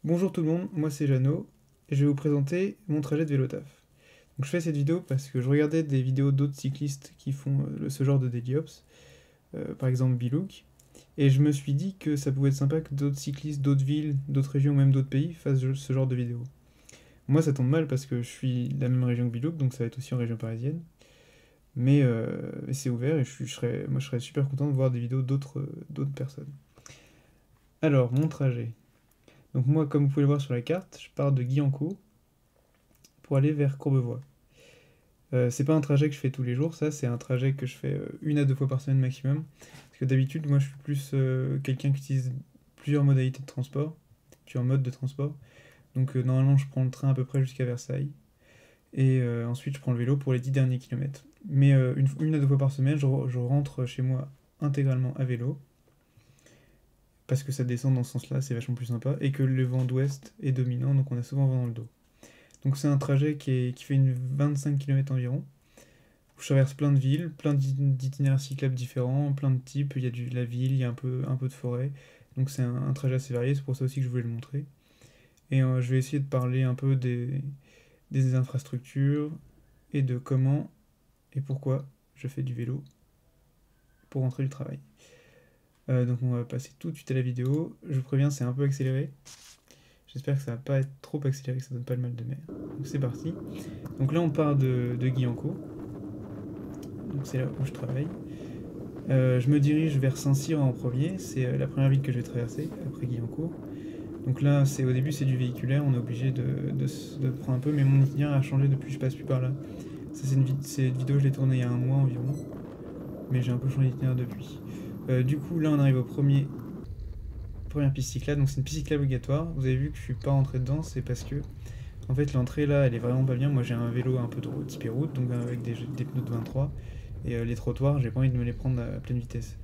Bonjour tout le monde, moi c'est Jeannot et je vais vous présenter mon trajet de vélo taf. Donc je fais cette vidéo parce que je regardais des vidéos d'autres cyclistes qui font ce genre de daily ops, par exemple Bilouk, et je me suis dit que ça pouvait être sympa que d'autres cyclistes, d'autres villes, d'autres régions, même d'autres pays fassent ce genre de vidéos. Moi ça tombe mal parce que je suis de la même région que Bilouk, donc ça va être aussi en région parisienne, mais c'est ouvert et moi je serais super content de voir des vidéos d'autres personnes. Alors, mon trajet. Donc moi, comme vous pouvez le voir sur la carte, je pars de Guyancourt pour aller vers Courbevoie. C'est pas un trajet que je fais tous les jours, ça c'est un trajet que je fais une à deux fois par semaine maximum. Parce que d'habitude, moi je suis plus quelqu'un qui utilise plusieurs modalités de transport, plusieurs modes de transport. Donc normalement je prends le train à peu près jusqu'à Versailles. Et ensuite je prends le vélo pour les 10 derniers kilomètres. Mais une à deux fois par semaine, je rentre chez moi intégralement à vélo. Parce que ça descend dans ce sens-là, c'est vachement plus sympa. Et que le vent d'ouest est dominant, donc on a souvent vent dans le dos. Donc c'est un trajet qui fait 25 km environ. Je traverse plein de villes, plein d'itinéraires cyclables différents, plein de types. Il y a la ville, il y a un peu de forêt. Donc c'est un trajet assez varié, c'est pour ça aussi que je voulais le montrer. Et je vais essayer de parler un peu des infrastructures et de comment et pourquoi je fais du vélo pour rentrer du travail. Donc on va passer tout de suite à la vidéo. Je vous préviens, c'est un peu accéléré. J'espère que ça va pas être trop accéléré, que ça donne pas le mal de mer. Donc c'est parti. Donc là on part de Guyancourt. Donc c'est là où je travaille. Je me dirige vers Saint-Cyr en premier, c'est la première ville que je vais traverser, après Guyancourt. Donc là, au début, c'est du véhiculaire, on est obligé de prendre un peu, mais mon itinéraire a changé depuis que je passe plus par là. Ça, cette vidéo, je l'ai tournée il y a un mois environ, mais j'ai un peu changé d'itinéraire depuis. Du coup, là, on arrive première piste cyclable, donc c'est une piste cyclable obligatoire. Vous avez vu que je suis pas rentré dedans, c'est parce que, en fait, l'entrée là, elle est vraiment pas bien. Moi, j'ai un vélo un peu de typé route, donc avec des pneus de 23. Et les trottoirs, j'ai pas envie de me les prendre à pleine vitesse.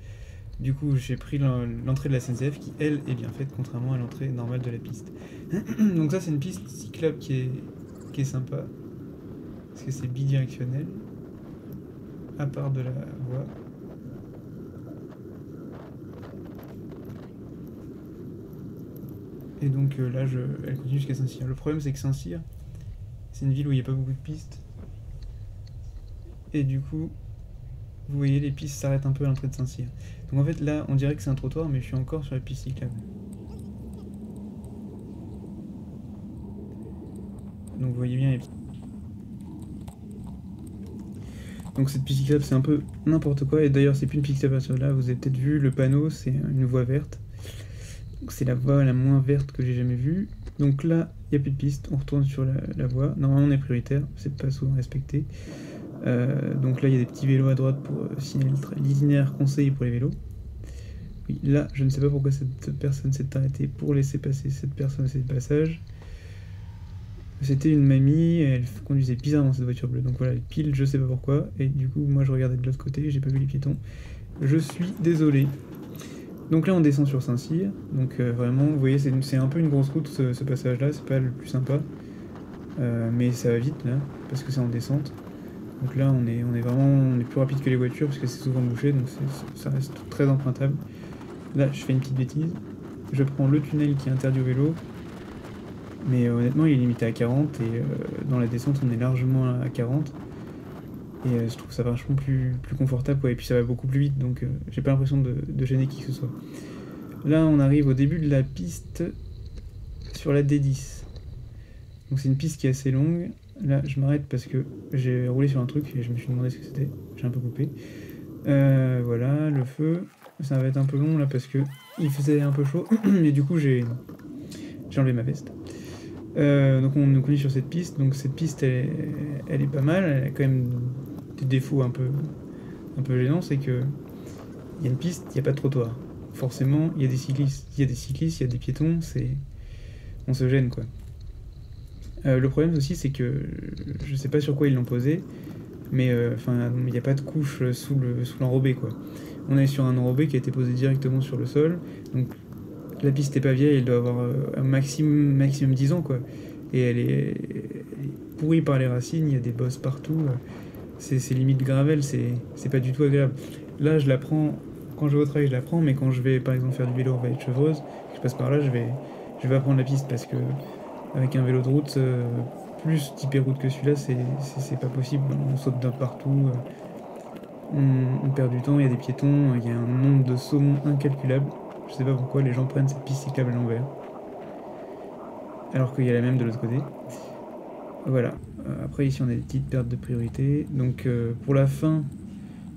Du coup, j'ai pris l'entrée de la SNCF qui, elle, est bien faite, contrairement à l'entrée normale de la piste. Donc ça, c'est une piste cyclable qui est sympa, parce que c'est bidirectionnel, à part de la voie. Et donc là, elle continue jusqu'à Saint-Cyr. Le problème, c'est que Saint-Cyr, c'est une ville où il n'y a pas beaucoup de pistes. Et du coup, vous voyez, les pistes s'arrêtent un peu à l'entrée de Saint-Cyr. Donc en fait, là, on dirait que c'est un trottoir, mais je suis encore sur la piste cyclable. Donc vous voyez bien. Donc cette piste cyclable, c'est un peu n'importe quoi. Et d'ailleurs, c'est plus une piste cyclable sur là. Vous avez peut-être vu le panneau, c'est une voie verte. C'est la voie la moins verte que j'ai jamais vue. Donc là, il n'y a plus de piste. On retourne sur la voie. Normalement, on est prioritaire. C'est pas souvent respecté. Donc là, il y a des petits vélos à droite pour signaler l'itinéraire conseillé pour les vélos. Oui, là, je ne sais pas pourquoi cette personne s'est arrêtée pour laisser passer cette personne à ce passage. C'était une mamie, elle conduisait bizarrement cette voiture bleue. Donc voilà, elle pile, je sais pas pourquoi. Et du coup, moi, je regardais de l'autre côté, j'ai pas vu les piétons. Je suis désolé. Donc là, on descend sur Saint-Cyr. Donc vraiment, vous voyez, c'est un peu une grosse route, ce passage-là. C'est pas le plus sympa. Mais ça va vite, là, parce que c'est en descente. Donc là, on est plus rapide que les voitures, parce que c'est souvent bouché, donc ça reste très empruntable. Là, je fais une petite bêtise. Je prends le tunnel qui est interdit au vélo. Mais honnêtement, il est limité à 40, et dans la descente, on est largement à 40. Et je trouve ça vachement plus confortable, quoi. Et puis ça va beaucoup plus vite, donc j'ai pas l'impression de gêner qui que ce soit. Là, on arrive au début de la piste sur la D10. Donc c'est une piste qui est assez longue. Là, je m'arrête parce que j'ai roulé sur un truc et je me suis demandé ce que c'était. J'ai un peu coupé. Voilà, le feu. Ça va être un peu long là parce que il faisait un peu chaud. Et du coup, j'ai enlevé ma veste. Donc on continue sur cette piste. Donc cette piste, elle est pas mal. Elle a quand même des défauts un peu gênants. C'est que il y a une piste, il n'y a pas de trottoir. Forcément, il y a des cyclistes, il y a des piétons. On se gêne, quoi. Le problème aussi, c'est que je sais pas sur quoi ils l'ont posé, mais il n'y a pas de couche sous l'enrobé, quoi. On est sur un enrobé qui a été posé directement sur le sol, donc la piste n'est pas vieille, elle doit avoir un maximum 10 ans, quoi. Et elle est pourrie par les racines, il y a des bosses partout, c'est limite gravel, c'est pas du tout agréable. Là, quand je vais au travail, je la prends, mais quand je vais par exemple faire du vélo en vallée de Chevreuse, je passe par là, Je vais pas prendre la piste parce que avec un vélo de route, plus typé route que celui-là, c'est pas possible. On saute d'un partout, on perd du temps, il y a des piétons, il y a un nombre de saumons incalculable. Je sais pas pourquoi les gens prennent cette piste cyclable à l'envers. Alors qu'il y a la même de l'autre côté. Voilà. Après ici on a des petites pertes de priorité. Donc pour la fin,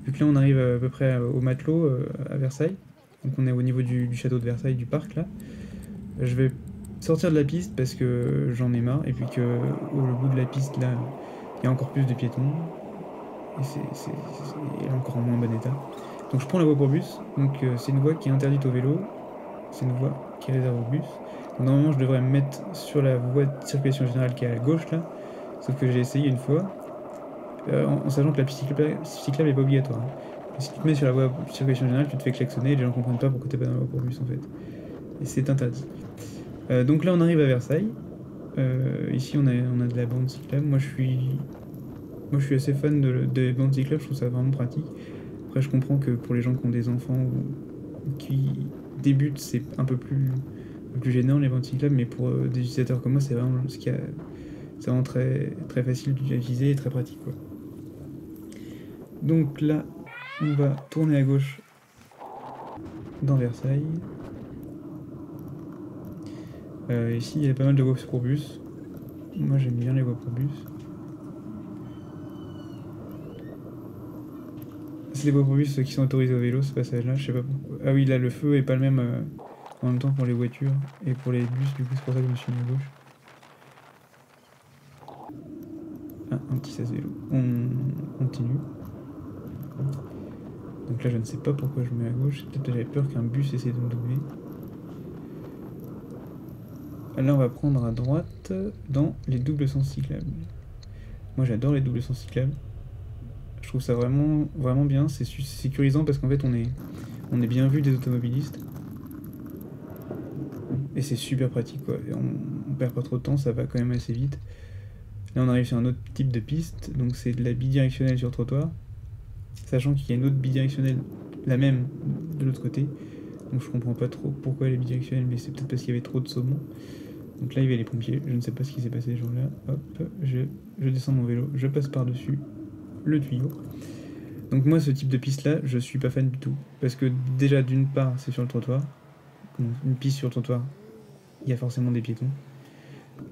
vu que là on arrive à peu près au matelot à Versailles, donc on est au niveau du château de Versailles, du parc là, je vais sortir de la piste parce que j'en ai marre et puis que au bout de la piste là, il y a encore plus de piétons et il est encore en moins bon état. Donc je prends la voie pour bus, donc c'est une voie qui est interdite au vélo, c'est une voie qui est réservée au bus. Donc, normalement je devrais me mettre sur la voie de circulation générale qui est à gauche là, sauf que j'ai essayé une fois, en sachant que la piste cyclable n'est pas obligatoire. Hein. Si tu te mets sur la voie de circulation générale, tu te fais klaxonner et les gens comprennent pas pourquoi t'es pas dans la voie pour bus en fait. Et c'est interdit. Donc là on arrive à Versailles. Ici on a de la bande cyclable. Moi je suis assez fan des bandes cyclables, je trouve ça vraiment pratique. Après je comprends que pour les gens qui ont des enfants ou qui débutent c'est un peu plus gênant les bandes cyclables, mais pour des utilisateurs comme moi c'est vraiment c'est vraiment très, très facile d'utiliser et très pratique quoi. Donc là on va tourner à gauche dans Versailles. Ici il y a pas mal de voies pour bus. Moi j'aime bien les voies pour bus. C'est les voies pour bus qui sont autorisés au vélo ce passage là, je sais pas pourquoi. Ah oui là le feu est pas le même en même temps pour les voitures et pour les bus, du coup c'est pour ça que je me suis mis à gauche. Ah, un petit sas vélo. On continue. Donc là je ne sais pas pourquoi je me mets à gauche, peut-être que j'avais peur qu'un bus essaie de me doubler. Là on va prendre à droite dans les doubles sens cyclables. Moi j'adore les doubles sens cyclables. Je trouve ça vraiment, vraiment bien, c'est sécurisant parce qu'en fait on est bien vu des automobilistes. Et c'est super pratique quoi, et on perd pas trop de temps, ça va quand même assez vite. Là on arrive sur un autre type de piste, donc c'est de la bidirectionnelle sur trottoir. Sachant qu'il y a une autre bidirectionnelle, la même, de l'autre côté. Donc je comprends pas trop pourquoi elle est bidirectionnelle, mais c'est peut-être parce qu'il y avait trop de saumon. Donc là il y avait les pompiers, je ne sais pas ce qui s'est passé ce jour-là. Hop, je descends mon vélo, je passe par-dessus le tuyau. Donc moi ce type de piste là, je suis pas fan du tout. Parce que déjà d'une part c'est sur le trottoir. Une piste sur le trottoir, il y a forcément des piétons.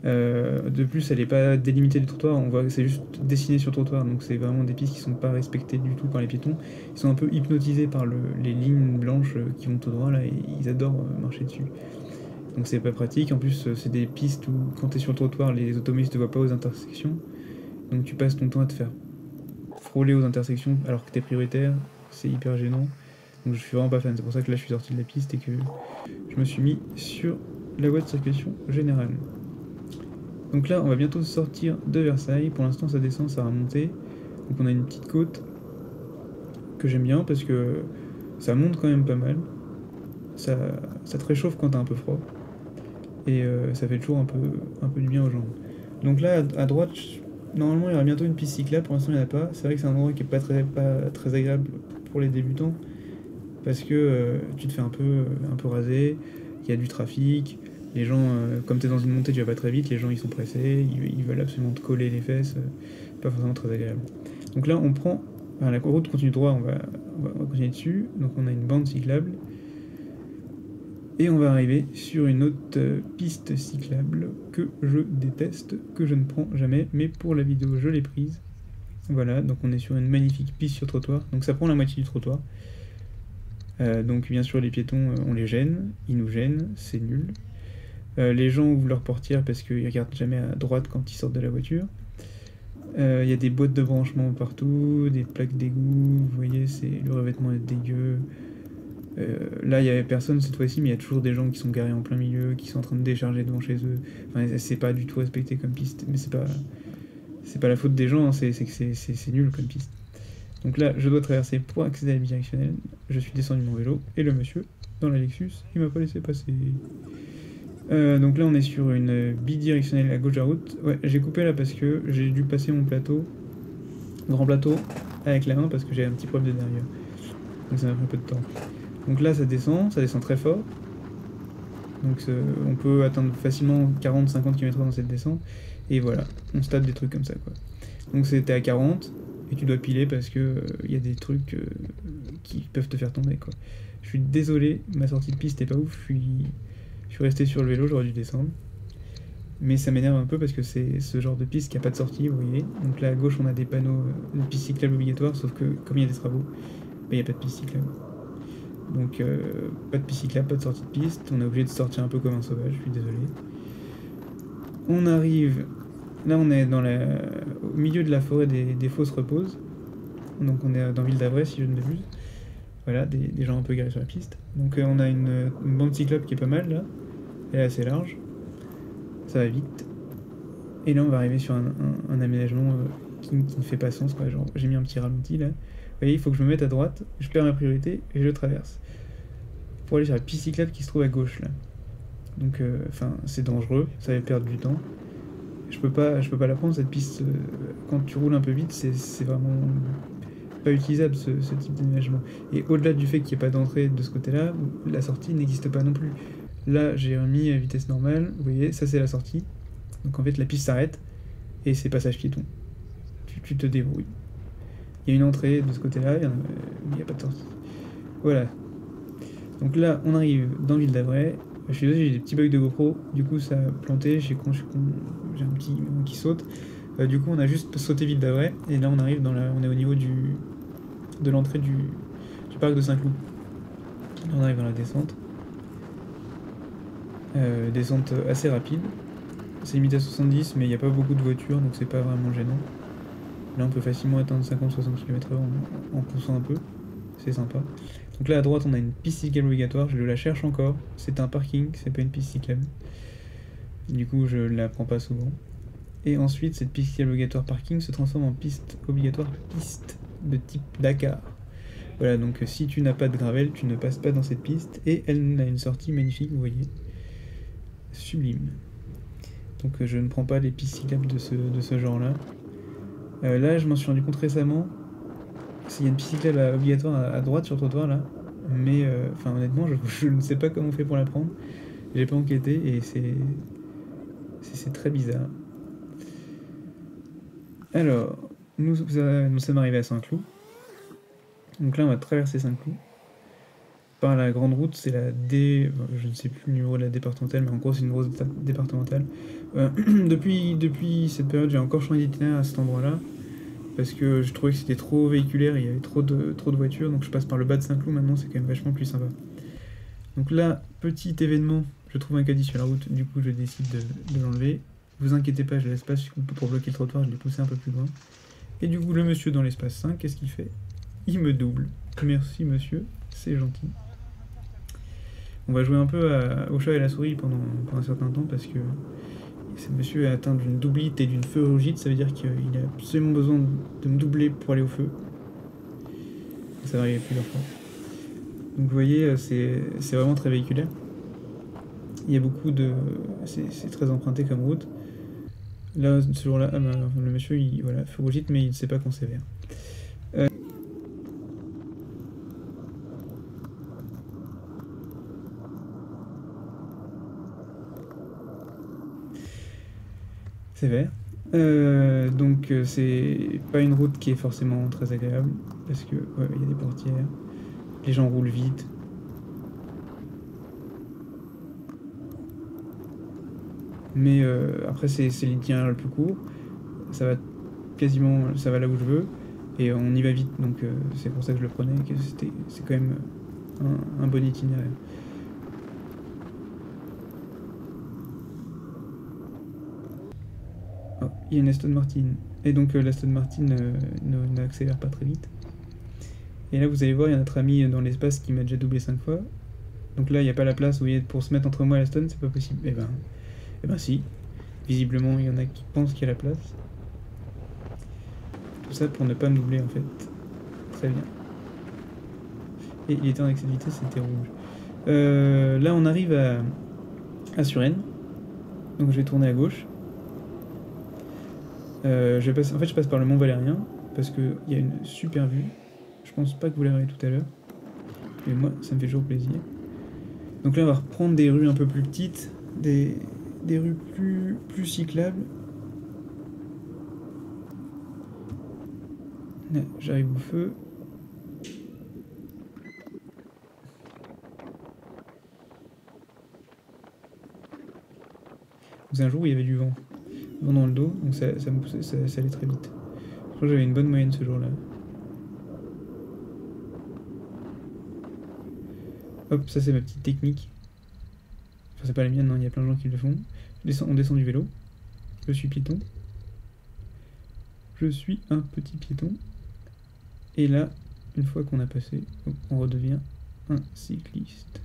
De plus elle n'est pas délimitée du trottoir, on voit que c'est juste dessiné sur le trottoir, donc c'est vraiment des pistes qui sont pas respectées du tout par les piétons. Ils sont un peu hypnotisés par les lignes blanches qui vont tout droit là et ils adorent marcher dessus. Donc c'est pas pratique, en plus c'est des pistes où quand t'es sur le trottoir les automobilistes te voient pas aux intersections, donc tu passes ton temps à te faire frôler aux intersections alors que t'es prioritaire, c'est hyper gênant. Donc je suis vraiment pas fan, c'est pour ça que là je suis sorti de la piste et que je me suis mis sur la voie de circulation générale. Donc là on va bientôt sortir de Versailles, pour l'instant ça descend, ça va remonter. Donc on a une petite côte que j'aime bien parce que ça monte quand même pas mal. Ça te réchauffe quand t'as un peu froid. Et ça fait toujours un peu du bien aux jambes. Donc là à droite, normalement il y aura bientôt une piste cyclable, pour l'instant il n'y en a pas. C'est vrai que c'est un endroit qui est pas très agréable pour les débutants. Parce que tu te fais un peu raser, il y a du trafic, les gens, comme tu es dans une montée, tu vas pas très vite, les gens ils sont pressés, ils veulent absolument te coller les fesses, pas forcément très agréable. Donc là on prend, enfin, la route continue droit, on va continuer dessus, donc on a une bande cyclable, et on va arriver sur une autre piste cyclable que je déteste, que je ne prends jamais, mais pour la vidéo je l'ai prise. Voilà, donc on est sur une magnifique piste sur trottoir, donc ça prend la moitié du trottoir. Donc bien sûr les piétons on les gêne, ils nous gênent, c'est nul. Les gens ouvrent leur portière parce qu'ils regardent jamais à droite quand ils sortent de la voiture. Il y a des boîtes de branchement partout, des plaques d'égout, vous voyez le revêtement est dégueu. Là il y avait personne cette fois-ci, mais il y a toujours des gens qui sont garés en plein milieu, qui sont en train de décharger devant chez eux. Enfin c'est pas du tout respecté comme piste, mais c'est pas la faute des gens, hein, c'est que c'est nul comme piste. Donc là, je dois traverser pour accéder à la bidirectionnelle. Je suis descendu de mon vélo et le monsieur, dans la Lexus, il m'a pas laissé passer. Donc là, on est sur une bidirectionnelle à gauche de la route. Ouais, j'ai coupé là parce que j'ai dû passer mon grand plateau, avec la main parce que j'ai un petit problème de derrière. Donc ça m'a pris un peu de temps. Donc là, ça descend très fort. Donc on peut atteindre facilement 40-50 km/h dans cette descente. Et voilà, on se tape des trucs comme ça, quoi. Donc c'était à 40, et tu dois piler parce que y a des trucs qui peuvent te faire tomber, quoi. Je suis désolé, ma sortie de piste est pas ouf, je suis resté sur le vélo, j'aurais dû descendre. Mais ça m'énerve un peu parce que c'est ce genre de piste qui a pas de sortie, vous voyez. Donc là à gauche on a des panneaux de piste cyclable obligatoire, sauf que comme il y a des travaux, il n'y a pas de piste cyclable. Donc pas de piste cyclable, pas de sortie de piste, on est obligé de sortir un peu comme un sauvage, je suis désolé. On arrive, là on est au milieu de la forêt des Fosses Reposes, donc on est dans Ville d'Avray si je ne m'abuse. Voilà, des gens un peu garés sur la piste. Donc on a une bande cyclable qui est pas mal là, elle est assez large, ça va vite. Et là on va arriver sur un aménagement qui ne fait pas sens, quoi. Genre j'ai mis un petit ralenti là. Vous voyez, il faut que je me mette à droite, je perds ma priorité et je traverse. Pour aller sur la piste cyclable qui se trouve à gauche là. Donc c'est dangereux, ça va perdre du temps. Je peux pas la prendre cette piste, quand tu roules un peu vite, c'est vraiment pas utilisable ce type d'aménagement. Et au-delà du fait qu'il n'y ait pas d'entrée de ce côté-là, la sortie n'existe pas non plus. Là j'ai remis à vitesse normale, vous voyez, ça c'est la sortie. Donc en fait la piste s'arrête et c'est passage piéton. Tu te débrouilles. Il y a une entrée de ce côté-là, mais il n'y a pas de sortie. Voilà. Donc là on arrive dans Ville d'Avray. Je suis désolé, j'ai des petits bugs de GoPro, du coup ça a planté, j'ai un petit moment qui saute. Du coup on a juste sauté Ville d'Avray, et là on arrive on est au niveau de l'entrée du parc de Saint-Cloud. Là on arrive dans la descente. Descente assez rapide. C'est limité à 70, mais il n'y a pas beaucoup de voitures, donc c'est pas vraiment gênant. Là on peut facilement atteindre 50-60 km/h en poussant un peu, c'est sympa. Donc là à droite on a une piste cyclable obligatoire, je la cherche encore, c'est un parking, c'est pas une piste cyclable. Du coup je la prends pas souvent. Et ensuite cette piste cyclable obligatoire parking se transforme en piste obligatoire piste de type Dakar. Voilà, donc si tu n'as pas de gravel, tu ne passes pas dans cette piste, et elle a une sortie magnifique, vous voyez. Sublime. Donc je ne prends pas les pistes cyclables de ce genre là. Là je m'en suis rendu compte récemment. Il y a une piste cyclable obligatoire à droite sur le trottoir là, mais honnêtement je ne sais pas comment on fait pour la prendre. J'ai pas enquêté et c'est très bizarre. Alors nous sommes arrivés à Saint-Cloud. Donc là on va traverser Saint-Cloud par la grande route, c'est je ne sais plus le numéro de la départementale, mais en gros c'est une grosse départementale. Depuis cette période j'ai encore changé d'itinéraire à cet endroit là, parce que je trouvais que c'était trop véhiculaire, il y avait trop de voitures, donc je passe par le bas de Saint-Cloud maintenant, c'est quand même vachement plus sympa. Donc là, petit événement, je trouve un caddie sur la route, du coup je décide de l'enlever. Vous inquiétez pas, je laisse pas pour bloquer le trottoir, je l'ai poussé un peu plus loin. Et du coup le monsieur dans l'espace 5, qu'est-ce qu'il fait? Il me double. Merci monsieur, c'est gentil. On va jouer un peu au chat et la souris pendant un certain temps, parce que ce monsieur est atteint d'une doublite et d'une ferrugite, ça veut dire qu'il a absolument besoin de me doubler pour aller au feu. Ça va arriver plusieurs fois. Donc vous voyez, c'est vraiment très véhiculaire. Il y a beaucoup de... C'est très emprunté comme route. Là, ce jour-là, le monsieur, voilà, ferrugite, mais il ne sait pas qu'on sévère. Sévère. Donc c'est pas une route qui est forcément très agréable, parce que il y a des portières, les gens roulent vite. Mais après c'est l'itinéraire le plus court, ça va là où je veux, et on y va vite, donc c'est pour ça que je le prenais, que c'est quand même un bon itinéraire. Oh, il y a une Aston Martin, et donc l'Aston Martin n'accélère pas très vite. Et là vous allez voir, il y a notre ami dans l'espace qui m'a déjà doublé 5 fois. Donc là il n'y a pas la place, vous voyez, pour se mettre entre moi et l'Aston, c'est pas possible. Eh ben si, visiblement il y en a qui pensent qu'il y a la place. Tout ça pour ne pas me doubler en fait. Très bien. Et il était en excès de vitesse, c'était rouge. Là on arrive à Suresnes. Donc je vais tourner à gauche. Je passe par le Mont Valérien, parce qu'il y a une super vue. Je pense pas que vous la verrez tout à l'heure, mais moi ça me fait toujours plaisir. Donc là on va reprendre des rues un peu plus petites, des rues plus cyclables. Là, j'arrive au feu. C'est un jour où il y avait du vent dans le dos, donc ça allait très vite. Je crois que j'avais une bonne moyenne ce jour-là. Hop, ça c'est ma petite technique. Enfin c'est pas la mienne, hein, il y a plein de gens qui le font. On descend du vélo. Je suis piéton. Je suis un petit piéton. Et là, une fois qu'on a passé, on redevient un cycliste.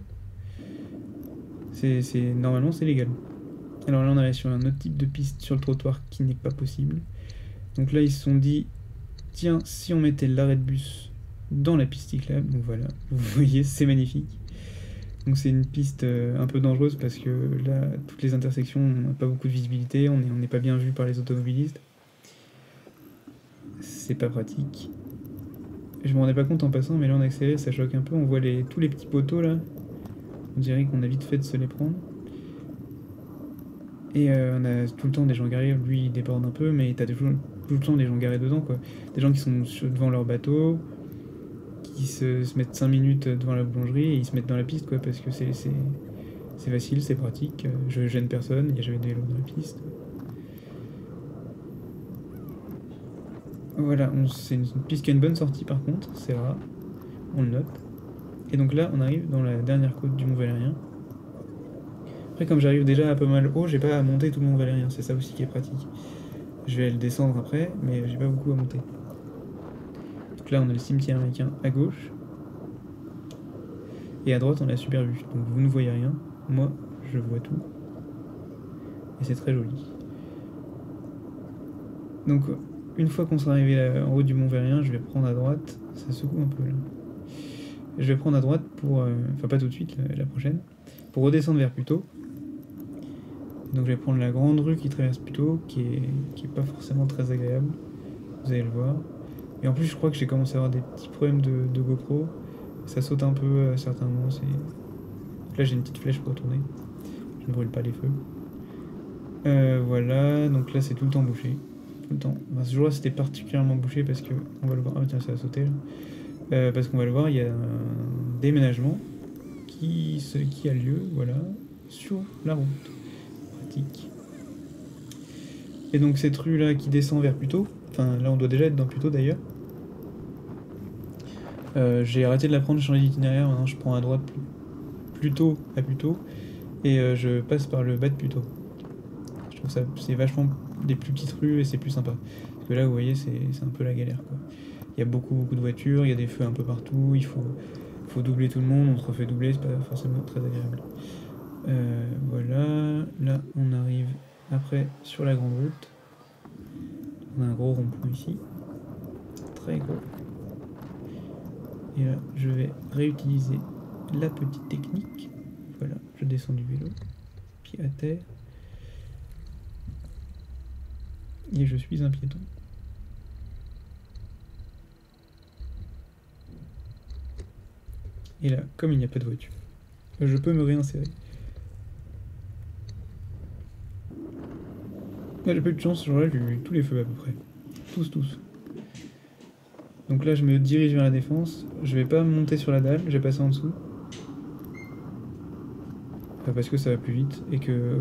Normalement c'est légal. Alors là on arrive sur un autre type de piste sur le trottoir qui n'est pas possible. Donc là ils se sont dit, tiens, si on mettait l'arrêt de bus dans la piste cyclable, donc voilà, vous voyez, c'est magnifique. Donc c'est une piste un peu dangereuse parce que là, toutes les intersections, on n'a pas beaucoup de visibilité, on n'est pas bien vu par les automobilistes. C'est pas pratique. Je me rendais pas compte en passant, mais là en accéléré, ça choque un peu, on voit tous les petits poteaux là. On dirait qu'on a vite fait de se les prendre. Et on a tout le temps des gens garés, lui il déborde un peu, mais t'as tout le temps des gens garés dedans, quoi. Des gens qui sont devant leur bateau, qui se mettent 5 minutes devant la boulangerie et ils se mettent dans la piste, quoi, parce que c'est facile, c'est pratique, je gêne personne, il n'y a jamais de vélo dans la piste. Voilà, c'est une piste qui a une bonne sortie par contre, c'est rare, on le note. Et donc là on arrive dans la dernière côte du Mont Valérien. Après, comme j'arrive déjà un peu mal haut, j'ai pas à monter tout le Mont Valérien, c'est ça aussi qui est pratique. Je vais le descendre après, mais j'ai pas beaucoup à monter. Donc là, on a le cimetière américain à gauche. Et à droite, on a la super vue. Donc vous ne voyez rien, moi, je vois tout. Et c'est très joli. Donc, une fois qu'on sera arrivé là, en haut du Mont Valérien, je vais prendre à droite. Ça secoue un peu là. Je vais prendre à droite pour... Enfin, pas tout de suite, la prochaine. Pour redescendre vers Puteaux. Donc je vais prendre la grande rue qui traverse Puteaux, qui est pas forcément très agréable, vous allez le voir. Et en plus je crois que j'ai commencé à avoir des petits problèmes de GoPro, ça saute un peu à certains moments. Là j'ai une petite flèche pour tourner, je ne brûle pas les feux. Voilà, donc là c'est tout le temps bouché, tout le temps. Enfin, ce jour-là c'était particulièrement bouché parce que, on va le voir, ah tiens ça a sauté là. Parce qu'on va le voir, il y a un déménagement qui a lieu, voilà, sur la route. Et donc cette rue là qui descend vers Puteaux, enfin là on doit déjà être dans Puteaux d'ailleurs. J'ai arrêté de la prendre, j'ai changé d'itinéraire, maintenant je prends à droite plutôt à Puteaux et je passe par le bas de Puteaux. Je trouve ça c'est vachement des plus petites rues et c'est plus sympa. Parce que là vous voyez c'est un peu la galère quoi. Il y a beaucoup de voitures, il y a des feux un peu partout, il faut doubler tout le monde, on se refait doubler, c'est pas forcément très agréable. Voilà, là on arrive après sur la grande route. On a un gros rond-point ici, très gros. Et là je vais réutiliser la petite technique. Voilà, je descends du vélo, pied à terre. Et je suis un piéton. Et là, comme il n'y a pas de voiture, je peux me réinsérer. Là, j'ai pas eu de chance, ce jour-là, j'ai eu tous les feux à peu près. Tous. Donc là, je me dirige vers la défense. Je vais pas monter sur la dalle, je vais passer en dessous. Enfin, parce que ça va plus vite. Et que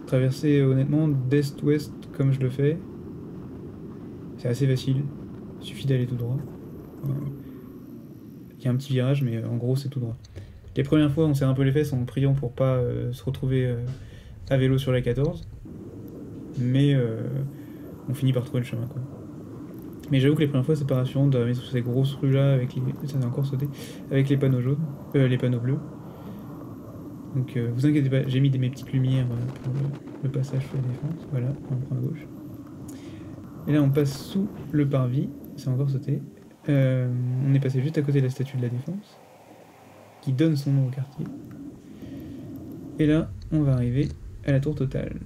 traverser, honnêtement, d'est-ouest comme je le fais, c'est assez facile. Il suffit d'aller tout droit. Il y a un petit virage, mais en gros, c'est tout droit. Les premières fois, on serre un peu les fesses en priant pour pas se retrouver à vélo sur la 14. Mais on finit par trouver le chemin, quoi. Mais j'avoue que les premières fois c'est pas rassurant d'arriver sur ces grosses rues là avec ça a encore sauté, avec les panneaux jaunes, les panneaux bleus. Donc vous inquiétez pas, j'ai mis mes petites lumières pour le passage sur la défense. Voilà, on prend à gauche. Et là on passe sous le parvis, c'est encore sauté. On est passé juste à côté de la statue de la Défense, qui donne son nom au quartier. Et là on va arriver à la tour Total,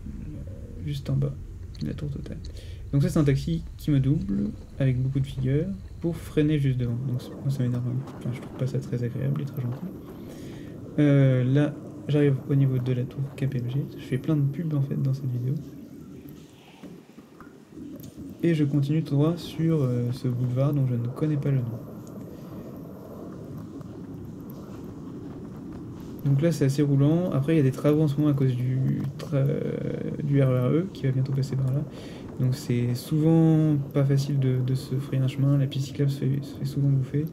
juste en bas de la tour Total. Donc ça c'est un taxi qui me double, avec beaucoup de figures, pour freiner juste devant. Donc moi ça m'énerve un peu, enfin je trouve pas ça très agréable et très gentil. Là j'arrive au niveau de la tour KPMG. Je fais plein de pubs en fait dans cette vidéo. Et je continue tout droit sur ce boulevard dont je ne connais pas le nom. Donc là c'est assez roulant. Après il y a des travaux en ce moment à cause du RERE qui va bientôt passer par là. Donc c'est souvent pas facile de se frayer un chemin. La piste cyclable se fait souvent bouffer.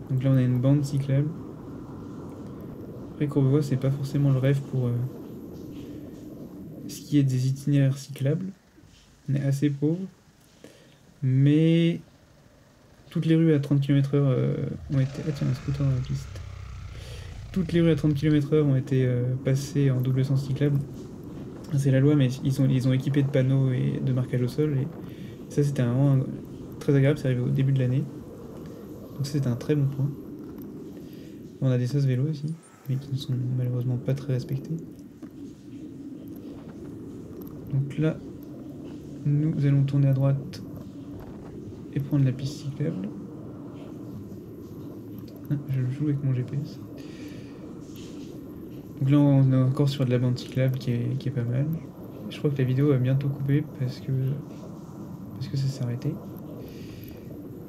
Donc là on a une bande cyclable. Après Courbevoie c'est pas forcément le rêve pour ce qui est des itinéraires cyclables. On est assez pauvre. Mais toutes les rues à 30 km/h ont été... Ah tiens, un scooter dans la piste. Toutes les rues à 30 km/h ont été passées en double sens cyclable. C'est la loi, mais ils ont équipé de panneaux et de marquage au sol. Et ça, c'était vraiment très agréable. C'est arrivé au début de l'année. Donc ça, c'était un très bon point. On a des sas vélos aussi, mais qui ne sont malheureusement pas très respectés. Donc là, nous allons tourner à droite et prendre la piste cyclable. Ah, je joue avec mon GPS. Donc là on est encore sur de la bande cyclable qui est pas mal. Je crois que la vidéo va bientôt couper parce que ça s'est arrêté.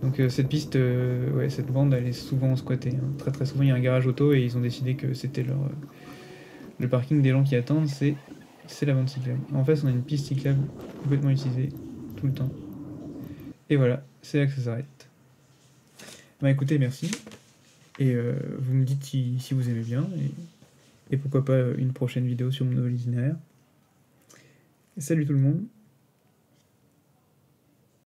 Donc cette piste, ouais, cette bande elle est souvent squattée. Hein. Très très souvent il y a un garage auto et ils ont décidé que c'était le parking des gens qui attendent, c'est la bande cyclable. En face on a une piste cyclable complètement utilisée tout le temps. Et voilà, c'est là que ça s'arrête. Bah écoutez, merci. Et vous me dites si vous aimez bien. Et pourquoi pas une prochaine vidéo sur mon nouvel itinéraire. Et salut tout le monde.